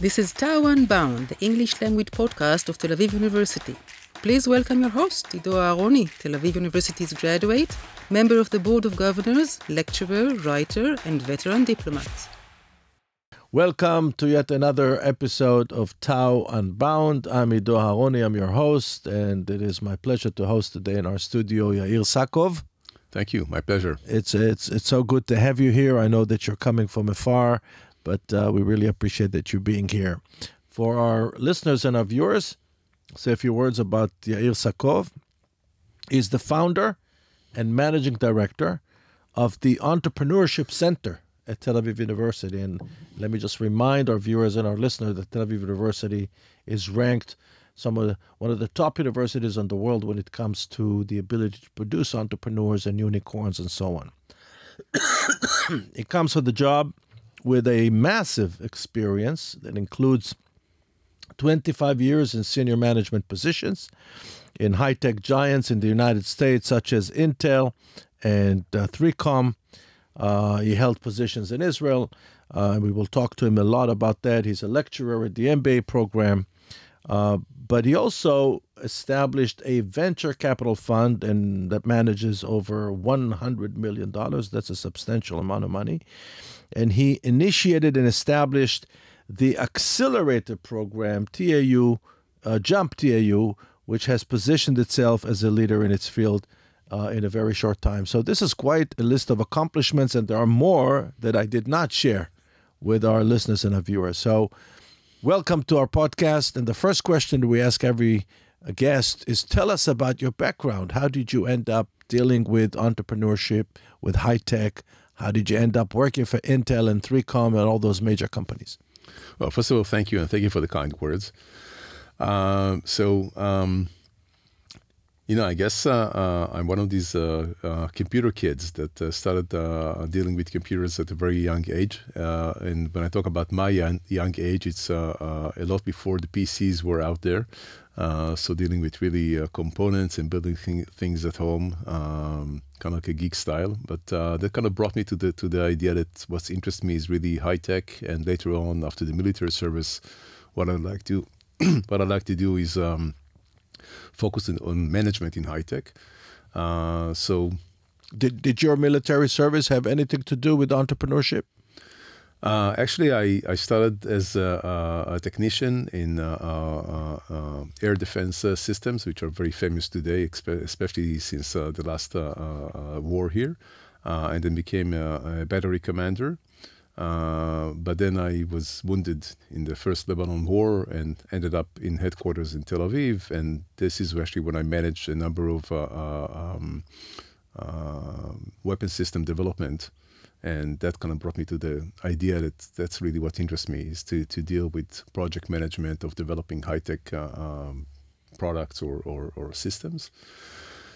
This is JumpTAU Unbound, the English language podcast of Tel Aviv University. Please welcome your host, Ido Aharoni, Tel Aviv University's graduate, member of the Board of Governors, lecturer, writer, and veteran diplomat. Welcome to yet another episode of JumpTAU Unbound. I'm Ido Aharoni, I'm your host, and it is my pleasure to host today in our studio Yair Sakov. Thank you, my pleasure. It's so good to have you here. I know that you're coming from afar, but we really appreciate that you being here. For our listeners and our viewers, say a few words about Yair Sakov. He's the founder and managing director of the Entrepreneurship Center at Tel Aviv University. And let me just remind our viewers and our listeners that Tel Aviv University is ranked one of the top universities in the world when it comes to the ability to produce entrepreneurs and unicorns and so on. It comes with the job with a massive experience that includes 25 years in senior management positions in high-tech giants in the United States, such as Intel and 3Com. He held positions in Israel. We will talk to him a lot about that. He's a lecturer at the MBA program. But he also established a venture capital fund and that manages over $100 million. That's a substantial amount of money. And he initiated and established the accelerator program, TAU, JumpTAU, which has positioned itself as a leader in its field in a very short time. So this is quite a list of accomplishments, and there are more that I did not share with our listeners and our viewers. So welcome to our podcast. And the first question we ask every guest is, tell us about your background. How did you end up dealing with entrepreneurship, with high tech? How did you end up working for Intel and 3Com and all those major companies? Well, first of all, thank you, and thank you for the kind words. I guess I'm one of these computer kids that started dealing with computers at a very young age. And when I talk about my young age, it's a lot before the PCs were out there. So dealing with really components and building things at home, kind of like a geek style. But that kind of brought me to the idea that what interests me is really high tech. And later on, after the military service, what I'd like to do is focus on management in high tech. So, did your military service have anything to do with entrepreneurship? Actually, I started as a technician in air defense systems, which are very famous today, especially since the last war here, and then became a battery commander. But then I was wounded in the First Lebanon War and ended up in headquarters in Tel Aviv. And this is actually when I managed a number of weapon system development. And that kind of brought me to the idea that that's really what interests me, is to deal with project management of developing high-tech products or systems.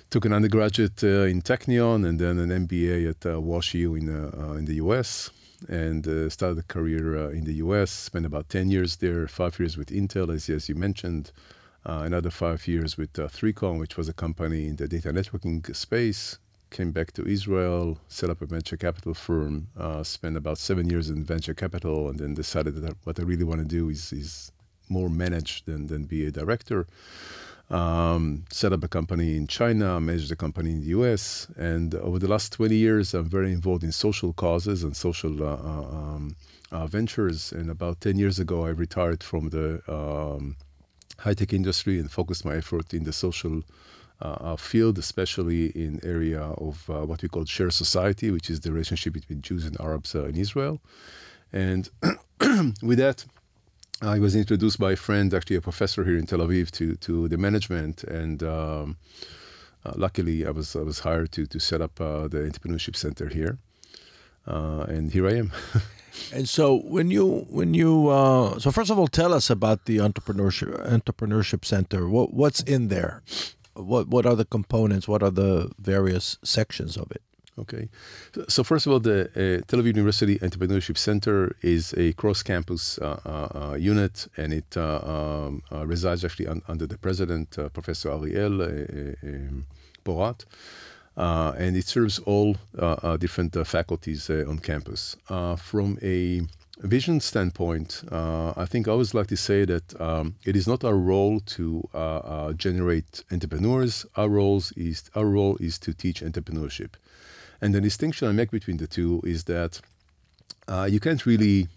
Took an undergraduate in Technion and then an MBA at WashU in the US. And started a career in the US, spent about 10 years there, 5 years with Intel, as you mentioned, another 5 years with 3Com, which was a company in the data networking space. Came back to Israel, set up a venture capital firm, spent about 7 years in venture capital, and then decided that what I really want to do is more manage than be a director. Set up a company in China, managed a company in the US, and over the last 20 years, I'm very involved in social causes and social ventures. And about 10 years ago, I retired from the high-tech industry and focused my effort in the social field, especially in area of what we call shared society, which is the relationship between Jews and Arabs in Israel. And with that, I was introduced by a friend, actually a professor here in Tel Aviv, to the management, and luckily I was hired to set up the Entrepreneurship Center here, and here I am. And so so first of all, tell us about the Entrepreneurship Center. What's in there? What are the components? What are the various sections of it? Okay. So first of all, the Tel Aviv University Entrepreneurship Center is a cross-campus unit, and it resides actually under the president, Professor Ariel Porat. And it serves all different faculties on campus. From a vision standpoint, I think I always like to say that it is not our role to generate entrepreneurs. Our role is to teach entrepreneurship. And the distinction I make between the two is that you can't really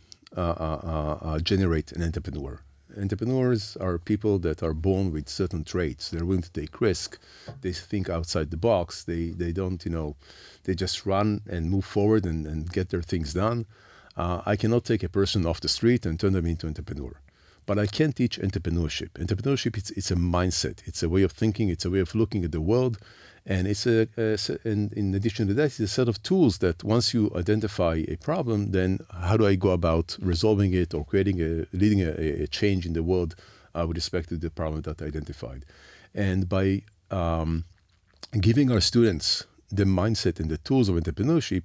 generate an entrepreneur. Entrepreneurs are people that are born with certain traits. They're willing to take risk. They think outside the box. They don't, they just run and move forward and get their things done. I cannot take a person off the street and turn them into an entrepreneur. But I can teach entrepreneurship. Entrepreneurship, it's a mindset. It's a way of thinking. It's a way of looking at the world. And and in addition to that, it's a set of tools that once you identify a problem, then how do I go about resolving it or leading a change in the world with respect to the problem that I identified. And by giving our students the mindset and the tools of entrepreneurship,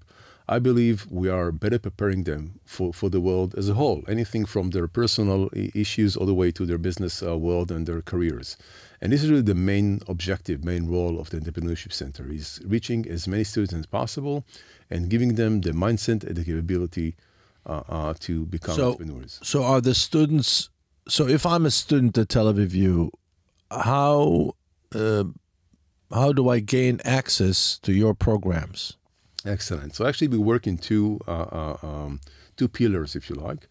I believe we are better preparing them for the world as a whole, anything from their personal issues all the way to their business world and their careers. And this is really the main objective, main role of the Entrepreneurship Center, is reaching as many students as possible and giving them the mindset and the capability to become entrepreneurs. So are the students, so if I'm a student at Tel Aviv U, how do I gain access to your programs? Excellent. So actually we work in two pillars, if you like.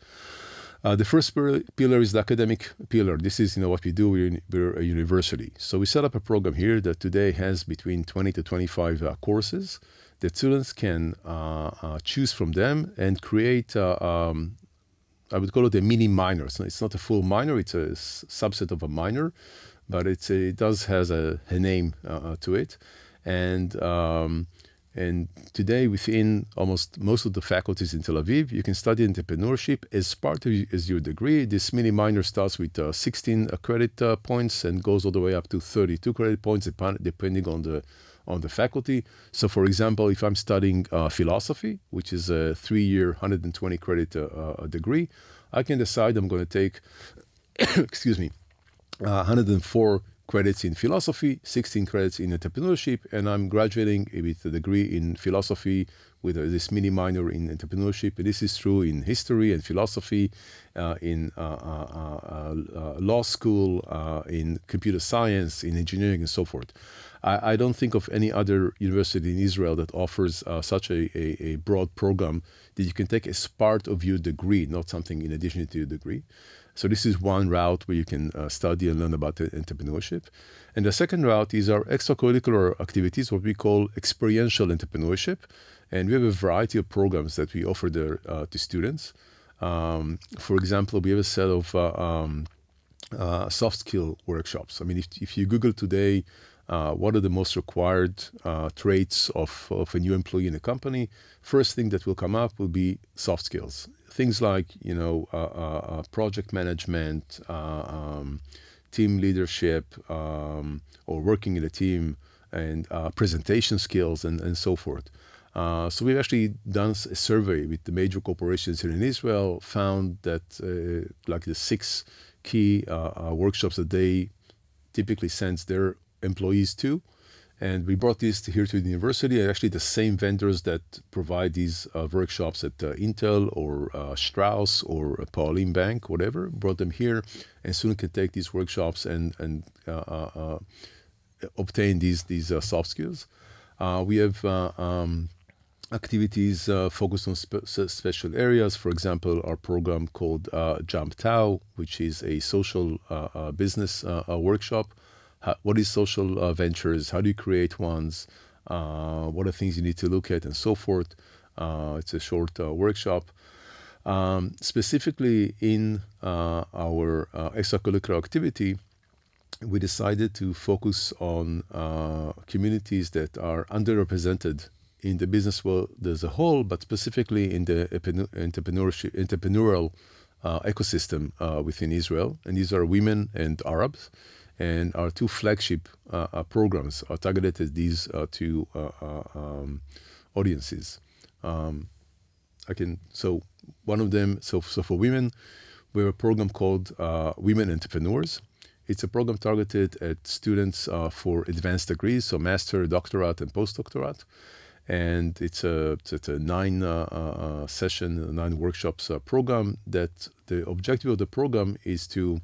The first pillar is the academic pillar. This is what we do. We're a university. So we set up a program here that today has between 20 to 25 courses that students can choose from them and create, I would call it a mini minor. So it's not a full minor, it's a subset of a minor, but it does has a name to it. And today, within almost most of the faculties in Tel Aviv, you can study entrepreneurship as part of your degree. This mini minor starts with 16 credit points and goes all the way up to 32 credit points, depending on the faculty. So, for example, if I'm studying philosophy, which is a 3-year, 120 credit degree, I can decide I'm going to take, 104 credits in philosophy, 16 credits in entrepreneurship, and I'm graduating with a degree in philosophy with this mini minor in entrepreneurship. And this is true in history and philosophy, in law school, in computer science, in engineering, and so forth. I don't think of any other university in Israel that offers such a broad program that you can take as part of your degree, not something in addition to your degree. So this is one route where you can study and learn about entrepreneurship. And the second route is our extracurricular activities, what we call experiential entrepreneurship. And we have a variety of programs that we offer there to students. For example, we have a set of soft skill workshops. I mean, if you Google today, what are the most required traits of a new employee in a company, first thing that will come up will be soft skills. Things like, project management, team leadership, or working in a team, and presentation skills, and so forth. So we've actually done a survey with the major corporations here in Israel, found that like the 6 key workshops that they typically send their employees to. And we brought this here to the university, and actually the same vendors that provide these workshops at Intel or Strauss or Pauline Bank, whatever, brought them here, and students can take these workshops and obtain these soft skills. We have activities focused on special areas. For example, our program called JumpTAU, which is a social business workshop. What is social ventures? How do you create ones? What are things you need to look at, and so forth? It's a short workshop. Specifically in our extracurricular activity, we decided to focus on communities that are underrepresented in the business world as a whole, but specifically in the entrepreneurial ecosystem within Israel. And these are women and Arabs. And our 2 flagship programs are targeted at these 2 audiences. So one of them, so for women, we have a program called Women Entrepreneurs. It's a program targeted at students for advanced degrees, so master, doctorate, and postdoctorate. And it's a 9 workshops program that the objective of the program is to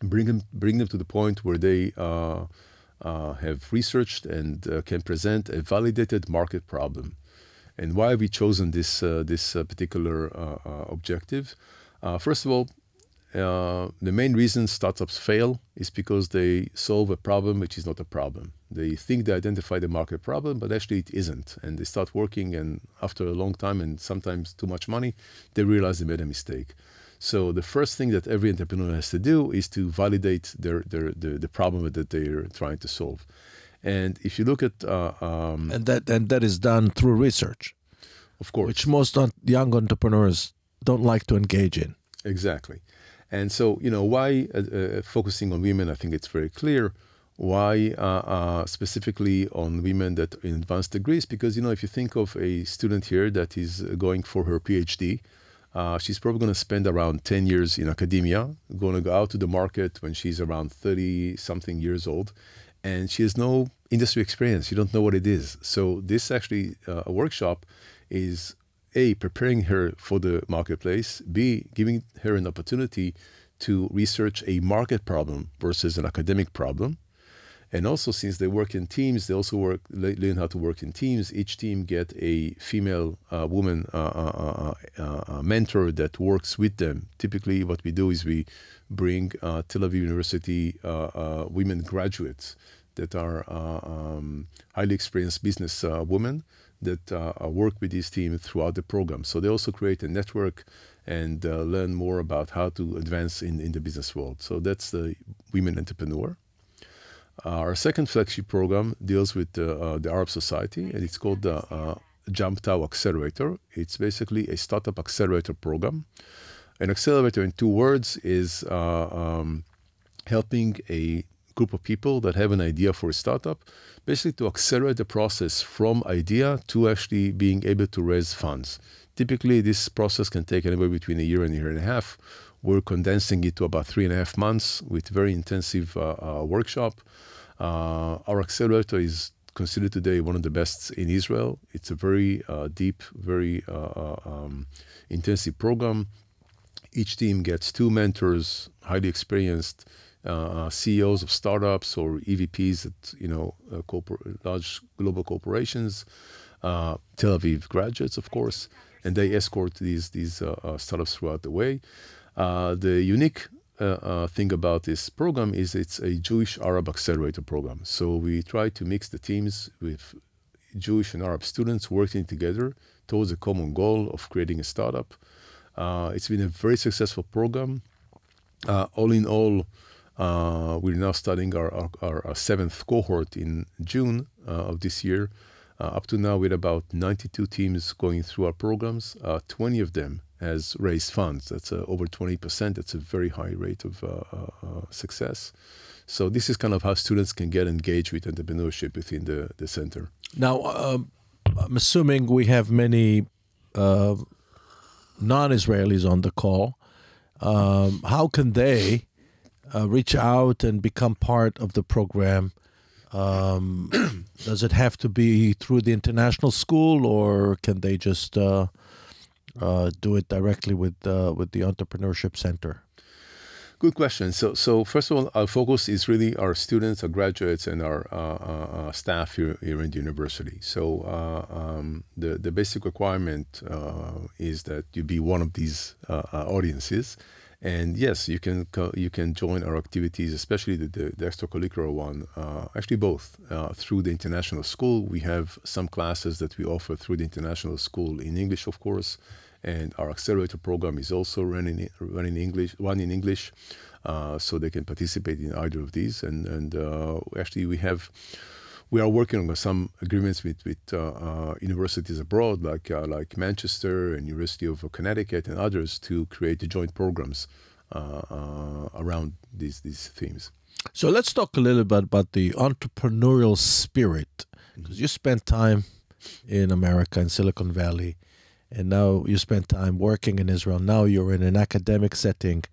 bring them to the point where they have researched and can present a validated market problem. And why have we chosen this particular objective? First of all, the main reason startups fail is because they solve a problem which is not a problem. They think they identify the market problem, but actually it isn't. And they start working, and after a long time and sometimes too much money, they realize they made a mistake. So the first thing that every entrepreneur has to do is to validate the problem that they're trying to solve. And if you look at and that is done through research, of course, which most young entrepreneurs don't like to engage in. Exactly. And so, why focusing on women? I think it's very clear. Why specifically on women that in advanced degrees? Because, if you think of a student here that is going for her PhD, she's probably going to spend around 10 years in academia, going to go out to the market when she's around 30-something years old, and she has no industry experience. You don't know what it is. So this actually, a workshop is A, preparing her for the marketplace, B, giving her an opportunity to research a market problem versus an academic problem. And also, since they work in teams, they also learn how to work in teams. Each team get a female woman mentor that works with them. Typically, what we do is we bring Tel Aviv University women graduates that are highly experienced business women that work with this team throughout the program. So they also create a network and learn more about how to advance in the business world. So that's the Women Entrepreneur. Our second flagship program deals with the Arab society, and it's called the JumpTAU Accelerator. It's basically a startup accelerator program. An accelerator, in 2 words, is helping a group of people that have an idea for a startup, basically to accelerate the process from idea to actually being able to raise funds. Typically, this process can take anywhere between a year and a year and a half. We're condensing it to about 3.5 months with very intensive workshop. Our accelerator is considered today one of the best in Israel. It's a very deep, very intensive program. Each team gets 2 mentors, highly experienced CEOs of startups or EVPs at large global corporations, Tel Aviv graduates, of course, and they escort these startups throughout the way. The unique thing about this program is it's a Jewish Arab accelerator program. So we try to mix the teams with Jewish and Arab students working together towards a common goal of creating a startup. It's been a very successful program. All in all, we're now starting our 7th cohort in June of this year. Up to now, we had about 92 teams going through our programs. 20 of them has raised funds. That's over 20%. That's a very high rate of success. So this is kind of how students can get engaged with entrepreneurship within the center. Now, I'm assuming we have many non-Israelis on the call. How can they reach out and become part of the program? Does it have to be through the international school, or can they just do it directly with the Entrepreneurship Center? Good question. So first of all, our focus is really our students, our graduates, and our staff here in the university. So the basic requirement is that you be one of these audiences. And yes, you can join our activities, especially the extracurricular one, actually both, through the international school. We have some classes that we offer through the international school in English, of course, and our accelerator program is also run in English, so they can participate in either of these. And actually we are working on some agreements with universities abroad, like Manchester and University of Connecticut and others, to create joint programs around these themes. So let's talk a little bit about the entrepreneurial spirit, because you spent time in America, in Silicon Valley, and now you spent time working in Israel. Now you're in an academic setting.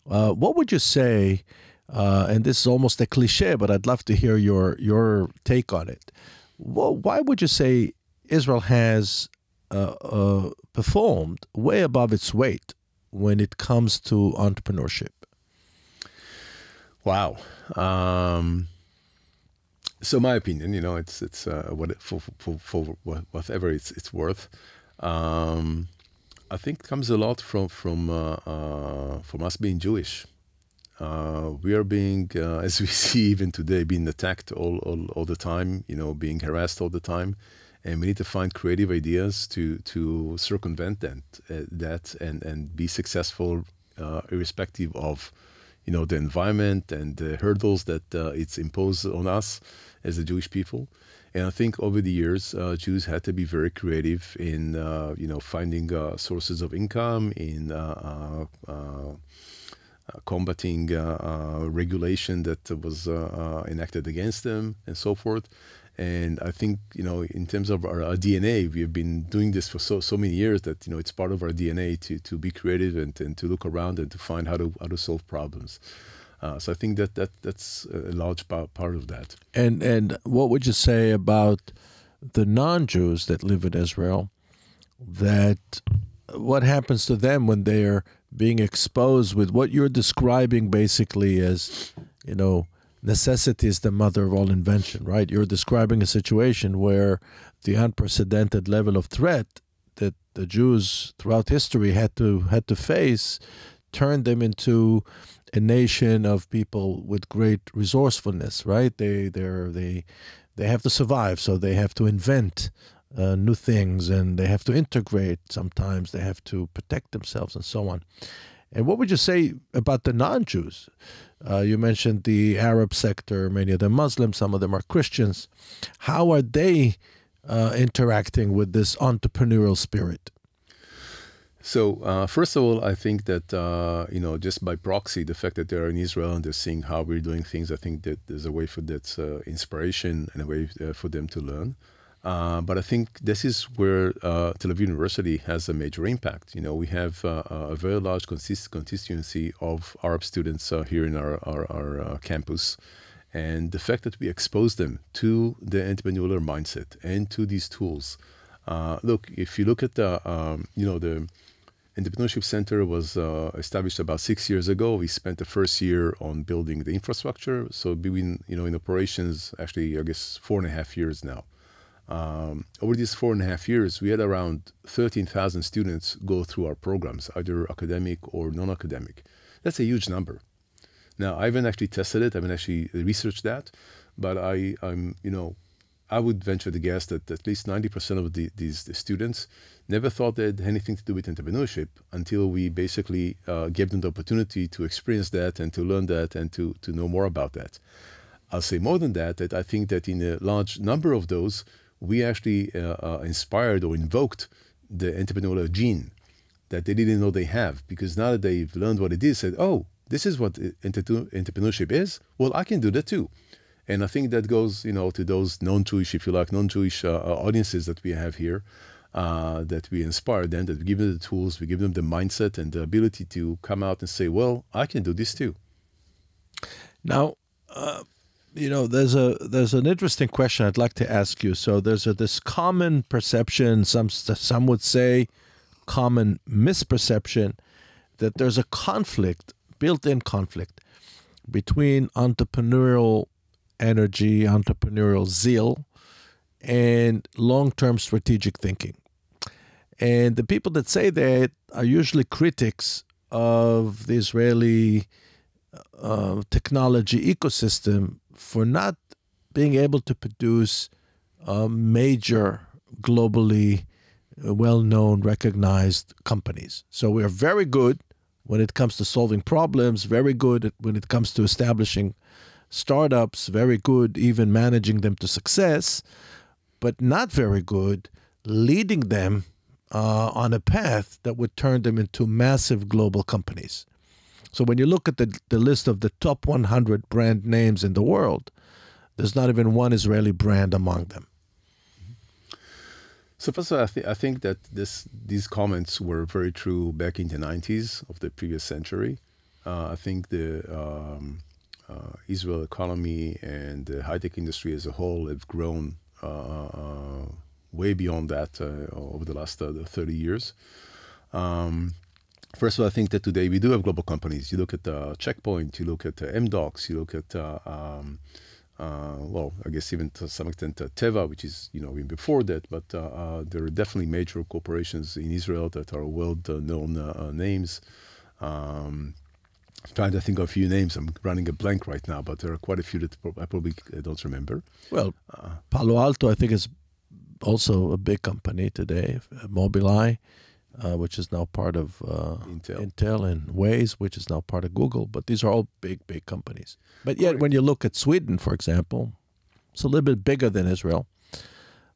What would you say and this is almost a cliche, but I'd love to hear your take on it. Well, why would you say Israel has performed way above its weight when it comes to entrepreneurship? Wow. So my opinion, it's for whatever it's worth. I think it comes a lot from us being Jewish. We are being, as we see even today, being attacked all the time. Being harassed all the time, and we need to find creative ideas to circumvent that and be successful, irrespective of the environment and the hurdles that it's imposed on us as the Jewish people. And I think over the years, Jews had to be very creative in finding sources of income, in combating regulation that was enacted against them, and so forth. And I think, in terms of our DNA, we have been doing this for so many years that, it's part of our DNA to be creative and to look around and to find how to solve problems. So I think that's a large part of that. And what would you say about the non-Jews that live in Israel? That what happens to them when they're being exposed with what you're describing basically as, necessity is the mother of all invention, right? You're describing a situation where the unprecedented level of threat that the Jews throughout history had to face turned them into a nation of people with great resourcefulness, right? They have to survive, so they have to invent new things, and they have to integrate. Sometimes they have to protect themselves, and so on. And what would you say about the non-Jews? You mentioned the Arab sector, many of them Muslims, some of them are Christians. How are they interacting with this entrepreneurial spirit? So, first of all, I think that, just by proxy, the fact that they're in Israel and they're seeing how we're doing things, I think that there's a way for that inspiration and a way for them to learn. But I think this is where Tel Aviv University has a major impact. We have a very large constituency of Arab students here in our campus. And the fact that we expose them to the entrepreneurial mindset and to these tools. Look, if you look at the Entrepreneurship Center was established about 6 years ago. We spent the first year on building the infrastructure. So between, in operations, actually, I guess 4.5 years now. Over these 4.5 years, we had around 13,000 students go through our programs, either academic or non-academic. That's a huge number. Now, I haven't actually tested it. I haven't actually researched that. But I would venture to guess that at least 90% of these students never thought they had anything to do with entrepreneurship until we basically gave them the opportunity to experience that and to learn that and to know more about that. I'll say more than that, that I think that in a large number of those, we actually inspired or invoked the entrepreneurial gene that they didn't know they have, because now that they've learned what it is, said, oh, this is what entrepreneurship is, well, I can do that too. And I think that goes, to those non-Jewish, if you like, non-Jewish audiences that we have here, that we inspire them, that we give them the tools, we give them the mindset and the ability to come out and say, well, I can do this too. Now, there's an interesting question I'd like to ask you. So there's this common perception, some would say common misperception, that there's a conflict, built-in conflict, between entrepreneurial energy, entrepreneurial zeal, and long-term strategic thinking. And the people that say that are usually critics of the Israeli technology ecosystem for not being able to produce major, globally well-known, recognized companies. So we are very good when it comes to solving problems, very good when it comes to establishing startups, very good even managing them to success, but not very good leading them on a path that would turn them into massive global companies. So when you look at the list of the top 100 brand names in the world, there's not even one Israeli brand among them. So first of all, I think that these comments were very true back in the 90s of the previous century. I think the Israel economy and the high-tech industry as a whole have grown way beyond that over the last 30 years. First of all, I think that today we do have global companies. You look at Checkpoint, you look at MDocs, you look at, well, I guess even to some extent Teva, which is, even before that, but there are definitely major corporations in Israel that are well-known names. I'm trying to think of a few names. I'm running a blank right now, but there are quite a few that I probably don't remember. Well, Palo Alto, I think, is also a big company today. Mobileye, which is now part of Intel, and Waze, which is now part of Google. But these are all big, big companies. But yet, when you look at Sweden, for example, it's a little bit bigger than Israel.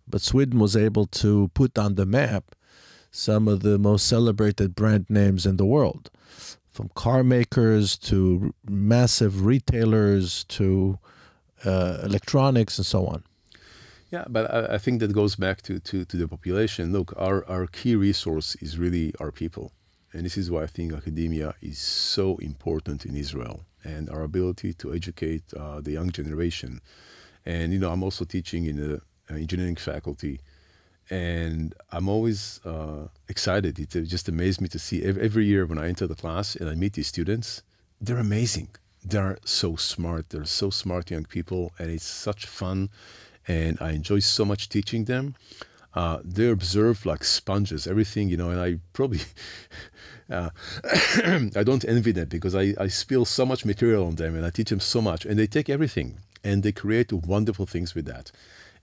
But Sweden was able to put on the map some of the most celebrated brand names in the world, from car makers to massive retailers to electronics and so on. Yeah, but I think that goes back to the population. Look, our key resource is really our people. And this is why I think academia is so important in Israel, and our ability to educate the young generation. And, I'm also teaching in the engineering faculty. And I'm always excited. It just amazed me to see every year when I enter the class and I meet these students, they're amazing. They're so smart. They're so smart young people, and it's such fun. And I enjoy so much teaching them. They observe like sponges, everything, and I probably, I don't envy them because I spill so much material on them and I teach them so much, and they take everything and they create wonderful things with that.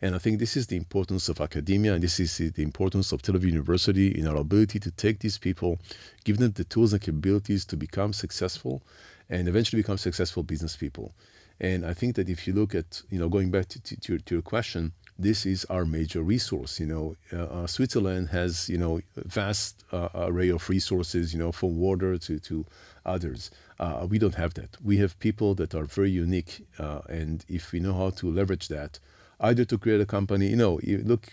And I think this is the importance of academia, and this is the importance of Tel Aviv University in our ability to take these people, give them the tools and capabilities to become successful and eventually become successful business people. And I think that if you look at, going back to your question, this is our major resource. Switzerland has, a vast array of resources, from water to others. We don't have that. We have people that are very unique. And if we know how to leverage that, either to create a company, look,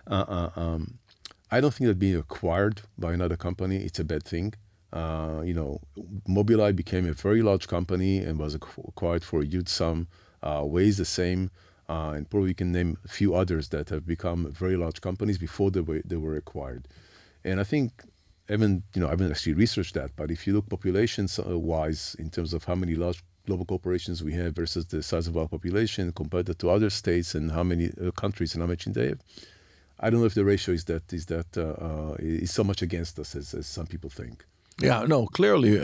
I don't think that being acquired by another company, it's a bad thing. Mobileye became a very large company and was acquired for a huge sum. Waze the same, and probably we can name a few others that have become very large companies before they were acquired. And I think, I haven't actually researched that, but if you look populations-wise in terms of how many large global corporations we have versus the size of our population compared to other states and how many countries and how much they have, I don't know if the ratio is so much against us as some people think. Yeah, no, clearly,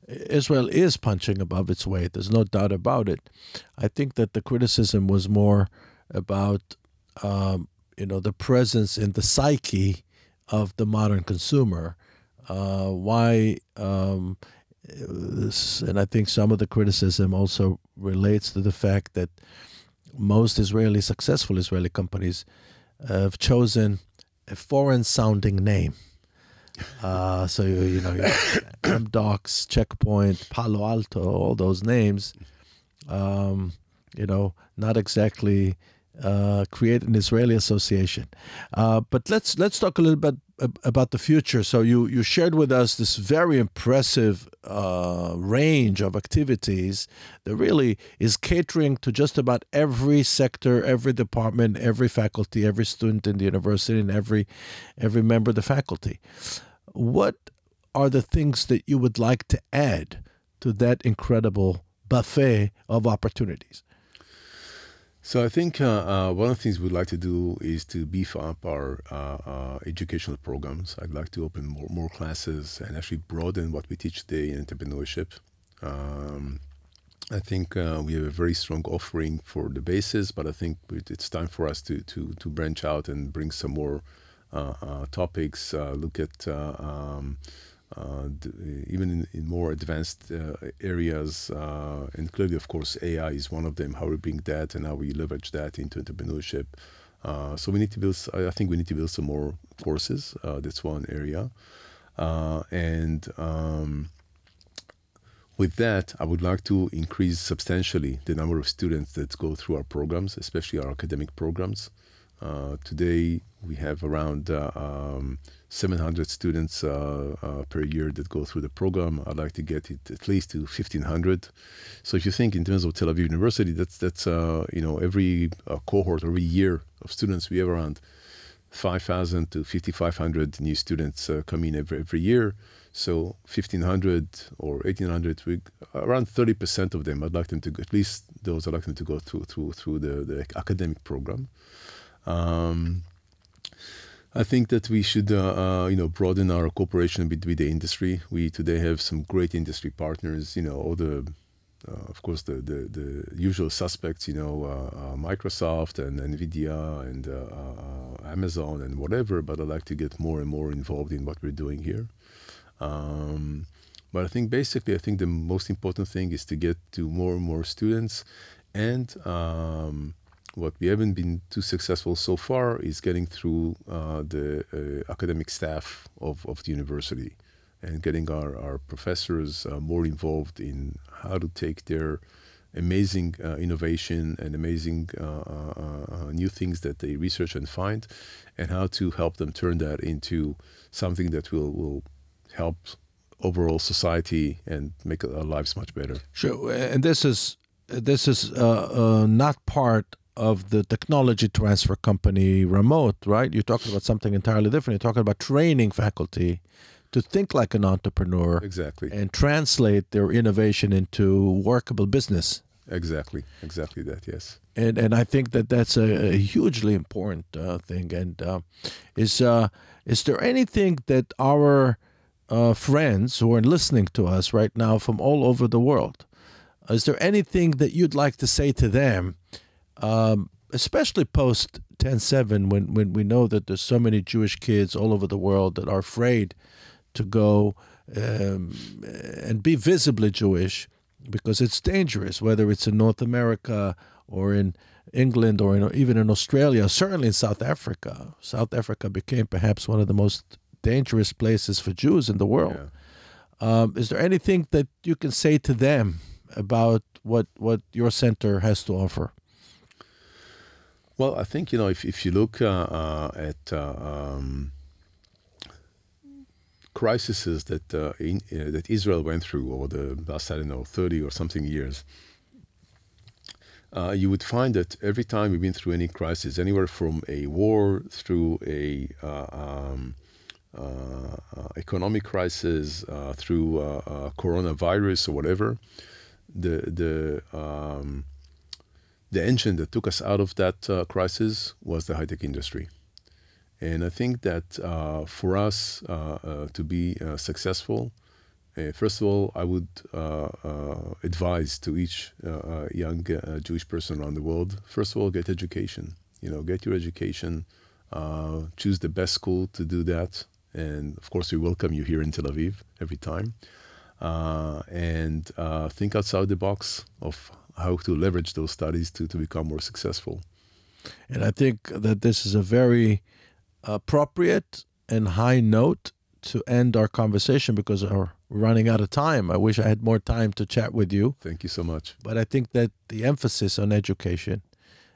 Israel is punching above its weight. There's no doubt about it. I think that the criticism was more about, the presence in the psyche of the modern consumer. And I think some of the criticism also relates to the fact that most successful Israeli companies have chosen a foreign-sounding name. So, MDocs, Checkpoint, Palo Alto, all those names, not exactly create an Israeli association. But let's talk a little bit about the future. So you shared with us this very impressive range of activities that really is catering to just about every sector, every department, every faculty, every student in the university, and every member of the faculty. What are the things that you would like to add to that incredible buffet of opportunities? So I think one of the things we'd like to do is to beef up our educational programs. I'd like to open more classes and actually broaden what we teach today in entrepreneurship. I think we have a very strong offering for the basis, but I think it's time for us to branch out and bring some more topics, look at even in more advanced areas, and clearly, of course, AI is one of them, how we bring that and how we leverage that into entrepreneurship. So we need to build, I think we need to build some more courses. That's one area. With that, I would like to increase substantially the number of students that go through our programs, especially our academic programs. Today, we have around 700 students per year that go through the program. I'd like to get it at least to 1,500. So if you think in terms of Tel Aviv University, that's every cohort, every year of students, we have around 5,000 to 5,500 new students come in every year. So 1,500 or 1,800, around 30% of them, I'd like them to go, at least those I'd like them to go through the academic program. I think that we should, broaden our cooperation with the industry. We today have some great industry partners. All the, of course, the usual suspects. Microsoft and Nvidia and Amazon and whatever. But I'd like to get more and more involved in what we're doing here. But I think the most important thing is to get to more and more students, and what we haven't been too successful so far is getting through the academic staff of the university and getting our professors more involved in how to take their amazing innovation and amazing new things that they research and find, and how to help them turn that into something that will help overall society and make our lives much better. Sure, and this is not part of the technology transfer company remote, right? You're talking about something entirely different. You're talking about training faculty to think like an entrepreneur. Exactly. And translate their innovation into workable business. Exactly that, yes. And I think that's a hugely important thing. And is there anything that our friends who are listening to us right now from all over the world, is there anything that you'd like to say to them, especially post 10/7, when we know that there's so many Jewish kids all over the world that are afraid to go and be visibly Jewish because it's dangerous, whether it's in North America or in England or even in Australia, certainly in South Africa. South Africa became perhaps one of the most dangerous places for Jews in the world. Yeah. Is there anything that you can say to them about what your center has to offer? Well, I think, if you look at crises that Israel went through over the last, 30 or something years, you would find that every time we've been through any crisis, anywhere from a war through a economic crisis, through coronavirus or whatever, the engine that took us out of that crisis was the high-tech industry. And I think that for us to be successful, first of all, I would advise to each young Jewish person around the world, first of all, get education. Get your education, choose the best school to do that. And of course, we welcome you here in Tel Aviv every time. And think outside the box of how to leverage those studies to become more successful. And I think that this is a very appropriate and high note to end our conversation because we're running out of time. I wish I had more time to chat with you. Thank you so much. But I think that the emphasis on education,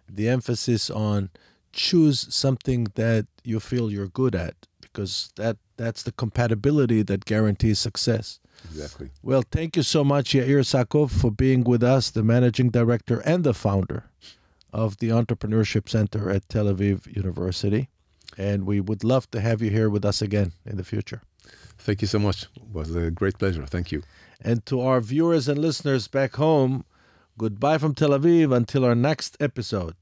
the emphasis on choose something that you feel you're good at, because that's the compatibility that guarantees success. Exactly. Well, thank you so much, Yair Sakov, for being with us, the managing director and the founder of the Entrepreneurship Center at Tel Aviv University. And we would love to have you here with us again in the future. Thank you so much. It was a great pleasure. Thank you. And to our viewers and listeners back home, goodbye from Tel Aviv until our next episode.